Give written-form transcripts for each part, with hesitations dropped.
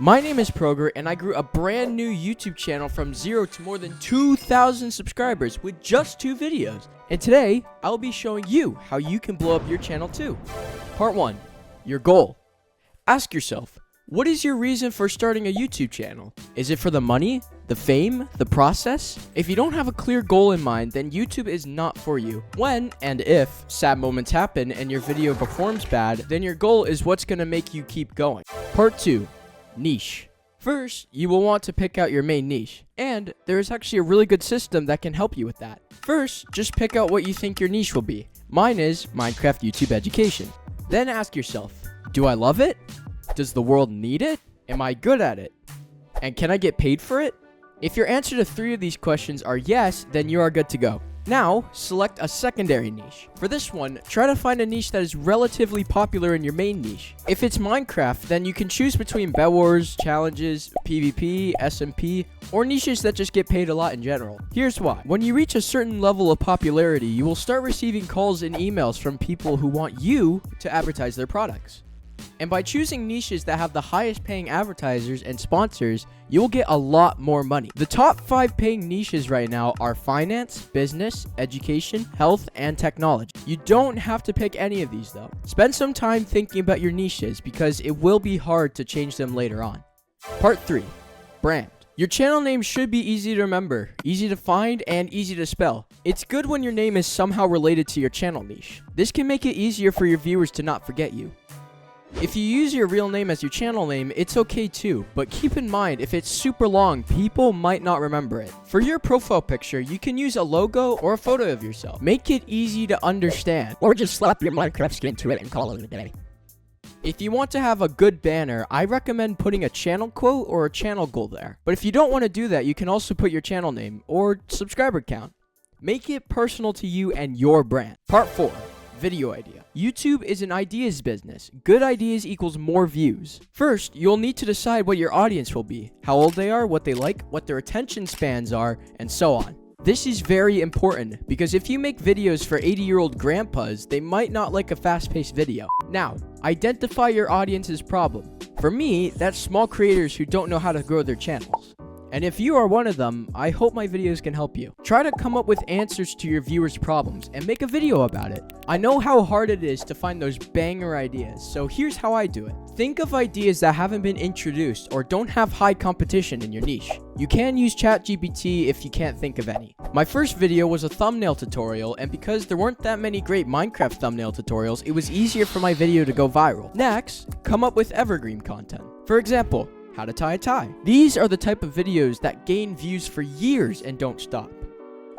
My name is Proger, and I grew a brand new YouTube channel from 0 to more than 2,000 subscribers with just 2 videos. And today, I'll be showing you how you can blow up your channel too. Part 1. Your goal. Ask yourself, what is your reason for starting a YouTube channel? Is it for the money, the fame, the process? If you don't have a clear goal in mind, then YouTube is not for you. When and if sad moments happen and your video performs bad, then your goal is what's going to make you keep going. Part 2. Niche. First, you will want to pick out your main niche, and there is actually a really good system that can help you with that. First, just pick out what you think your niche will be. Mine is Minecraft YouTube education. Then ask yourself, do I love it? Does the world need it? Am I good at it? And can I get paid for it? If your answer to 3 of these questions are yes, then you are good to go. Now, select a secondary niche. For this one, try to find a niche that is relatively popular in your main niche. If it's Minecraft, then you can choose between Bed Wars, challenges, PvP, SMP, or niches that just get paid a lot in general. Here's why. When you reach a certain level of popularity, you will start receiving calls and emails from people who want you to advertise their products. And by choosing niches that have the highest paying advertisers and sponsors, you will get a lot more money. The top 5 paying niches right now are finance, business, education, health, and technology. You don't have to pick any of these though. Spend some time thinking about your niches because it will be hard to change them later on. Part 3. Brand. Your channel name should be easy to remember, easy to find, and easy to spell. It's good when your name is somehow related to your channel niche. This can make it easier for your viewers to not forget you. If you use your real name as your channel name, it's okay too, but keep in mind if it's super long, people might not remember it. For your profile picture, you can use a logo or a photo of yourself. Make it easy to understand. Or just slap your Minecraft skin to it and call it a day. If you want to have a good banner, I recommend putting a channel quote or a channel goal there. But if you don't want to do that, you can also put your channel name or subscriber count. Make it personal to you and your brand. Part 4. Video idea. YouTube is an ideas business. Good ideas equals more views. First, you'll need to decide what your audience will be, how old they are, what they like, what their attention spans are, and so on. This is very important because if you make videos for 80-year-old grandpas, they might not like a fast-paced video. Now, identify your audience's problem. For me, that's small creators who don't know how to grow their channels. And if you are one of them, I hope my videos can help you. Try to come up with answers to your viewers' problems and make a video about it. I know how hard it is to find those banger ideas, so here's how I do it. Think of ideas that haven't been introduced or don't have high competition in your niche. You can use ChatGPT if you can't think of any. My first video was a thumbnail tutorial, and because there weren't that many great Minecraft thumbnail tutorials, it was easier for my video to go viral. Next, come up with evergreen content. For example, how to tie a tie. These are the type of videos that gain views for years and don't stop.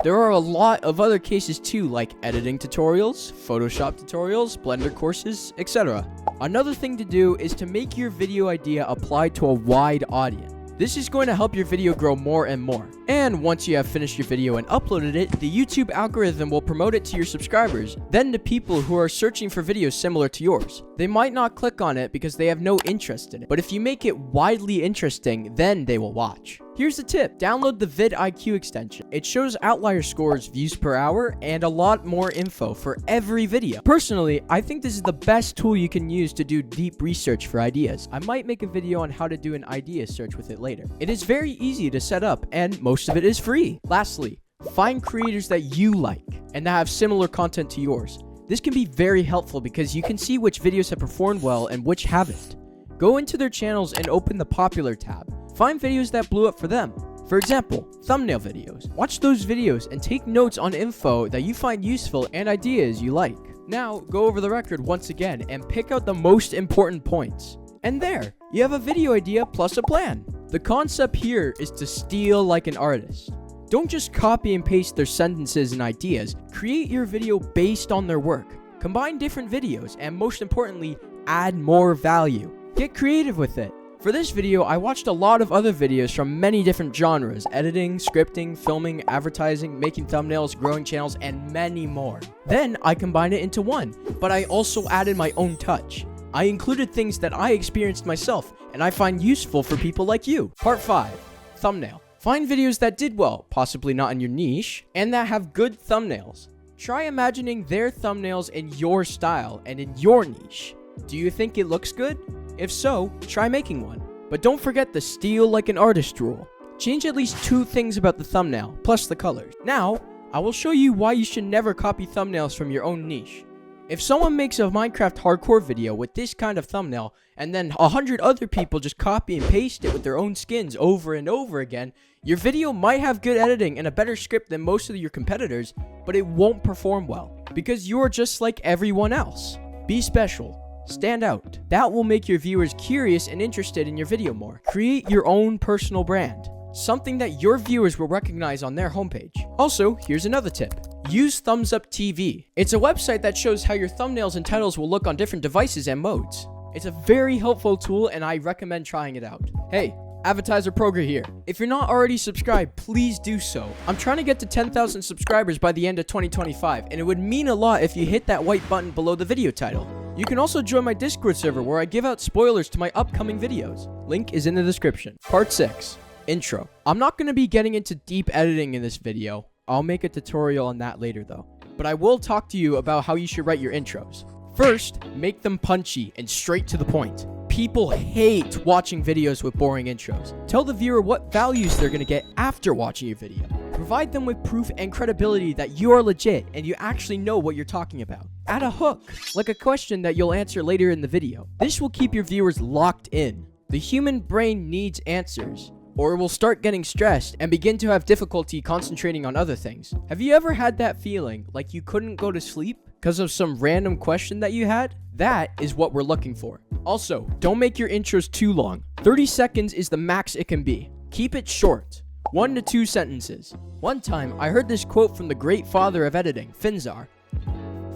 There are a lot of other cases too, like editing tutorials, Photoshop tutorials, Blender courses, etc. Another thing to do is to make your video idea apply to a wide audience. This is going to help your video grow more and more. And once you have finished your video and uploaded it, the YouTube algorithm will promote it to your subscribers, then to people who are searching for videos similar to yours. They might not click on it because they have no interest in it, but if you make it widely interesting, then they will watch. Here's the tip. Download the vidIQ extension. It shows outlier scores, views per hour, and a lot more info for every video. Personally, I think this is the best tool you can use to do deep research for ideas. I might make a video on how to do an idea search with it later. It is very easy to set up, and most of it is free. Lastly, find creators that you like and that have similar content to yours. This can be very helpful because you can see which videos have performed well and which haven't. Go into their channels and open the popular tab. Find videos that blew up for them. For example, thumbnail videos. Watch those videos and take notes on info that you find useful and ideas you like. Now, go over the record once again and pick out the most important points. And there, you have a video idea plus a plan. The concept here is to steal like an artist. Don't just copy and paste their sentences and ideas. Create your video based on their work. Combine different videos and most importantly, add more value. Get creative with it. For this video, I watched a lot of other videos from many different genres: editing, scripting, filming, advertising, making thumbnails, growing channels, and many more. Then I combined it into one, but I also added my own touch. I included things that I experienced myself and I find useful for people like you. Part 5. Thumbnail. Find videos that did well, possibly not in your niche, and that have good thumbnails. Try imagining their thumbnails in your style and in your niche. Do you think it looks good? If so, try making one. But don't forget the steal like an artist rule. Change at least 2 things about the thumbnail, plus the colors. Now, I will show you why you should never copy thumbnails from your own niche. If someone makes a Minecraft hardcore video with this kind of thumbnail, and then 100 other people just copy and paste it with their own skins over and over again, your video might have good editing and a better script than most of your competitors, but it won't perform well, because you're just like everyone else. Be special. Stand out. That will make your viewers curious and interested in your video more. Create your own personal brand. Something that your viewers will recognize on their homepage. Also, here's another tip. Use Thumbs Up TV. It's a website that shows how your thumbnails and titles will look on different devices and modes. It's a very helpful tool and I recommend trying it out. Hey, ItsProger here. If you're not already subscribed, please do so. I'm trying to get to 10,000 subscribers by the end of 2025 and it would mean a lot if you hit that white button below the video title. You can also join my Discord server where I give out spoilers to my upcoming videos. Link is in the description. Part 6. Intro. I'm not going to be getting into deep editing in this video. I'll make a tutorial on that later though. But I will talk to you about how you should write your intros. First, make them punchy and straight to the point. People hate watching videos with boring intros. Tell the viewer what values they're going to get after watching your video. Provide them with proof and credibility that you are legit and you actually know what you're talking about. Add a hook, like a question that you'll answer later in the video. This will keep your viewers locked in. The human brain needs answers, or it will start getting stressed and begin to have difficulty concentrating on other things. Have you ever had that feeling like you couldn't go to sleep because of some random question that you had? That is what we're looking for. Also, don't make your intros too long. 30 seconds is the max it can be. Keep it short. 1 to 2 sentences. One time, I heard this quote from the great father of editing, Finzar.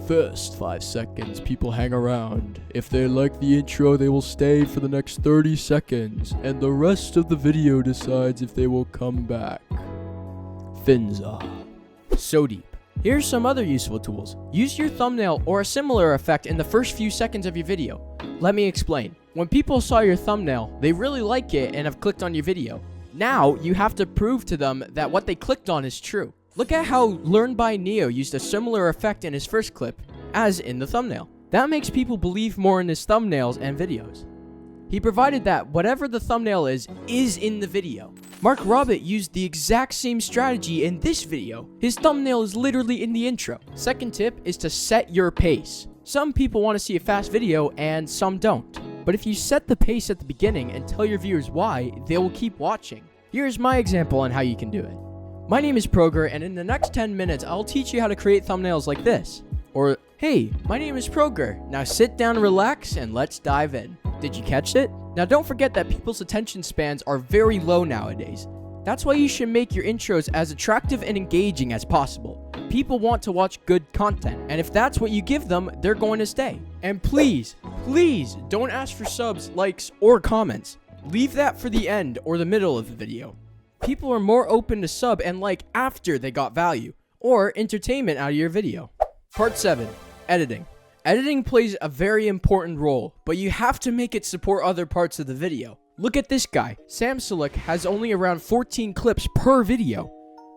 First 5 seconds, people hang around. If they like the intro, they will stay for the next 30 seconds, and the rest of the video decides if they will come back. Finza. So deep. Here's some other useful tools. Use your thumbnail or a similar effect in the first few seconds of your video. Let me explain. When people saw your thumbnail, they really like it and have clicked on your video. Now, you have to prove to them that what they clicked on is true. Look at how Learn by Neo used a similar effect in his first clip, as in the thumbnail. That makes people believe more in his thumbnails and videos. He provided that whatever the thumbnail is in the video. Mark Robert used the exact same strategy in this video. His thumbnail is literally in the intro. Second tip is to set your pace. Some people want to see a fast video and some don't. But if you set the pace at the beginning and tell your viewers why, they will keep watching. Here's my example on how you can do it. My name is Proger, and in the next 10 minutes, I'll teach you how to create thumbnails like this. Or, hey, my name is Proger. Now sit down, relax, and let's dive in. Did you catch it? Now don't forget that people's attention spans are very low nowadays. That's why you should make your intros as attractive and engaging as possible. People want to watch good content, and if that's what you give them, they're going to stay. And please, please don't ask for subs, likes, or comments. Leave that for the end or the middle of the video. People are more open to sub and like after they got value or entertainment out of your video. Part 7. Editing. Editing plays a very important role, but you have to make it support other parts of the video. Look at this guy. Samsalik has only around 14 clips per video.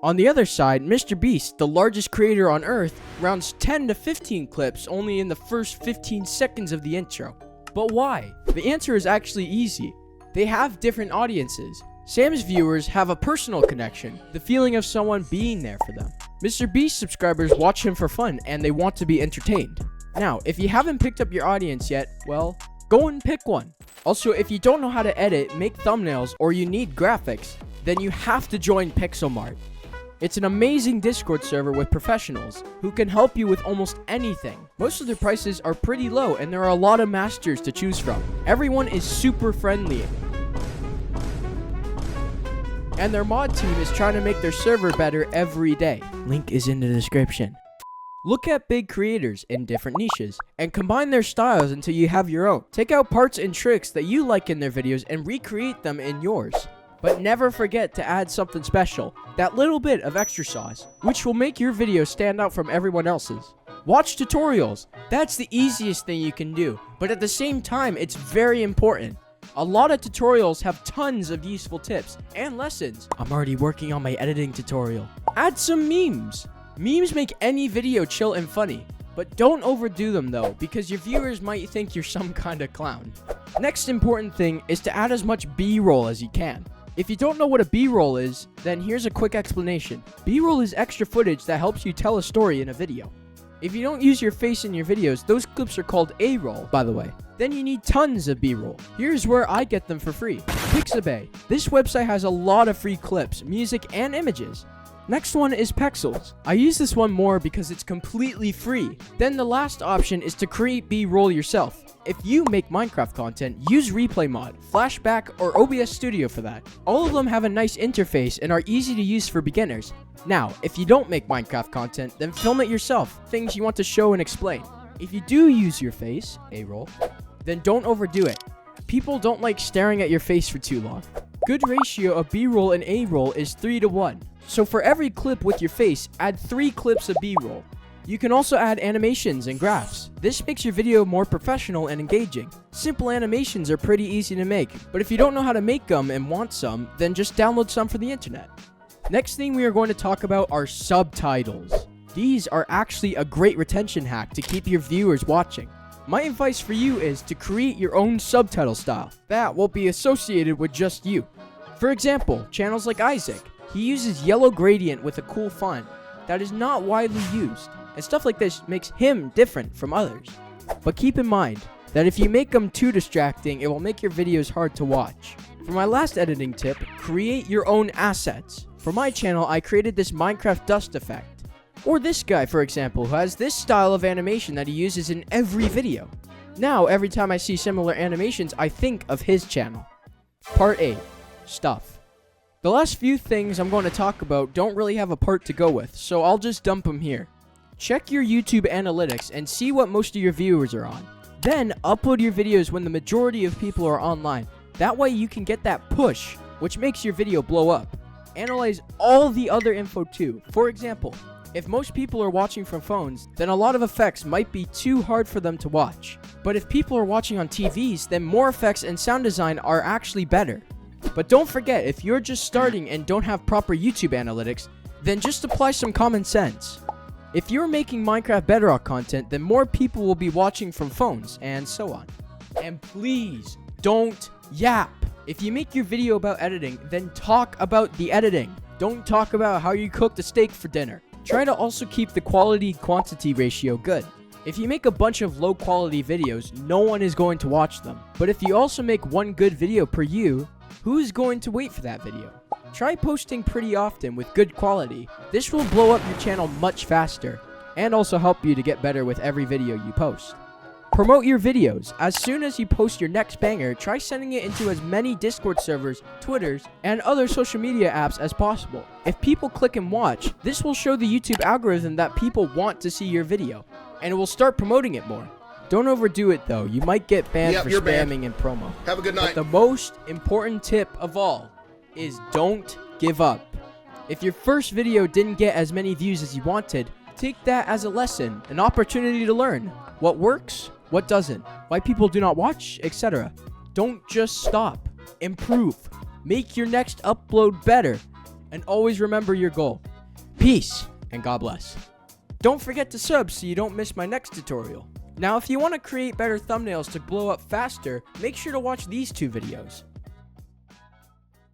On the other side, Mr. Beast, the largest creator on Earth, rounds 10 to 15 clips only in the first 15 seconds of the intro. But why? The answer is actually easy. They have different audiences. Sam's viewers have a personal connection, the feeling of someone being there for them. Mr. Beast subscribers watch him for fun and they want to be entertained. Now, if you haven't picked up your audience yet, well, go and pick one. Also, if you don't know how to edit, make thumbnails, or you need graphics, then you have to join Pixelmart. It's an amazing Discord server with professionals who can help you with almost anything. Most of their prices are pretty low and there are a lot of masters to choose from. Everyone is super friendly. And their mod team is trying to make their server better every day. Link is in the description. Look at big creators in different niches and combine their styles until you have your own. Take out parts and tricks that you like in their videos and recreate them in yours. But never forget to add something special, that little bit of extra sauce, which will make your video stand out from everyone else's. Watch tutorials. That's the easiest thing you can do, but at the same time, it's very important. A lot of tutorials have tons of useful tips and lessons. I'm already working on my editing tutorial. Add some memes. Memes make any video chill and funny, but don't overdo them though, because your viewers might think you're some kind of clown. Next important thing is to add as much B-roll as you can. If you don't know what a B-roll is, then here's a quick explanation. B-roll is extra footage that helps you tell a story in a video. If you don't use your face in your videos, those clips are called A-roll, by the way. Then you need tons of B-roll. Here's where I get them for free. Pixabay. This website has a lot of free clips, music, and images. Next one is Pexels. I use this one more because it's completely free. Then the last option is to create B-roll yourself. If you make Minecraft content, use Replay Mod, Flashback, or OBS Studio for that. All of them have a nice interface and are easy to use for beginners. Now, if you don't make Minecraft content, then film it yourself, things you want to show and explain. If you do use your face, A-roll, then don't overdo it. People don't like staring at your face for too long. Good ratio of B-roll and A-roll is 3:1. So for every clip with your face, add 3 clips of B-roll. You can also add animations and graphs. This makes your video more professional and engaging. Simple animations are pretty easy to make, but if you don't know how to make them and want some, then just download some from the internet. Next thing we are going to talk about are subtitles. These are actually a great retention hack to keep your viewers watching. My advice for you is to create your own subtitle style that won't be associated with just you. For example, channels like Isaac. He uses yellow gradient with a cool font that is not widely used, and stuff like this makes him different from others. But keep in mind that if you make them too distracting, it will make your videos hard to watch. For my last editing tip, create your own assets. For my channel, I created this Minecraft dust effect. Or this guy, for example, who has this style of animation that he uses in every video. Now, every time I see similar animations, I think of his channel. Part 8. Stuff. The last few things I'm going to talk about don't really have a part to go with, so I'll just dump them here. Check your YouTube analytics and see what most of your viewers are on. Then, upload your videos when the majority of people are online. That way you can get that push, which makes your video blow up. Analyze all the other info too. For example, if most people are watching from phones, then a lot of effects might be too hard for them to watch. But if people are watching on TVs, then more effects and sound design are actually better. But don't forget, if you're just starting and don't have proper YouTube analytics, then just apply some common sense. If you're making Minecraft Bedrock content, then more people will be watching from phones, and so on. And please, don't yap. If you make your video about editing, then talk about the editing. Don't talk about how you cooked a steak for dinner. Try to also keep the quality-quantity ratio good. If you make a bunch of low-quality videos, no one is going to watch them. But if you also make one good video per you, who's going to wait for that video? Try posting pretty often with good quality. This will blow up your channel much faster, and also help you to get better with every video you post. Promote your videos. As soon as you post your next banger, try sending it into as many Discord servers, Twitters, and other social media apps as possible. If people click and watch, this will show the YouTube algorithm that people want to see your video, and it will start promoting it more. Don't overdo it though, you might get banned for spamming and promo. Have a good night. But the most important tip of all is don't give up. If your first video didn't get as many views as you wanted, take that as a lesson, an opportunity to learn what works, what doesn't, why people do not watch, etc. Don't just stop. Improve. Make your next upload better. And always remember your goal. Peace, and God bless. Don't forget to sub so you don't miss my next tutorial. Now, if you want to create better thumbnails to blow up faster, make sure to watch these 2 videos.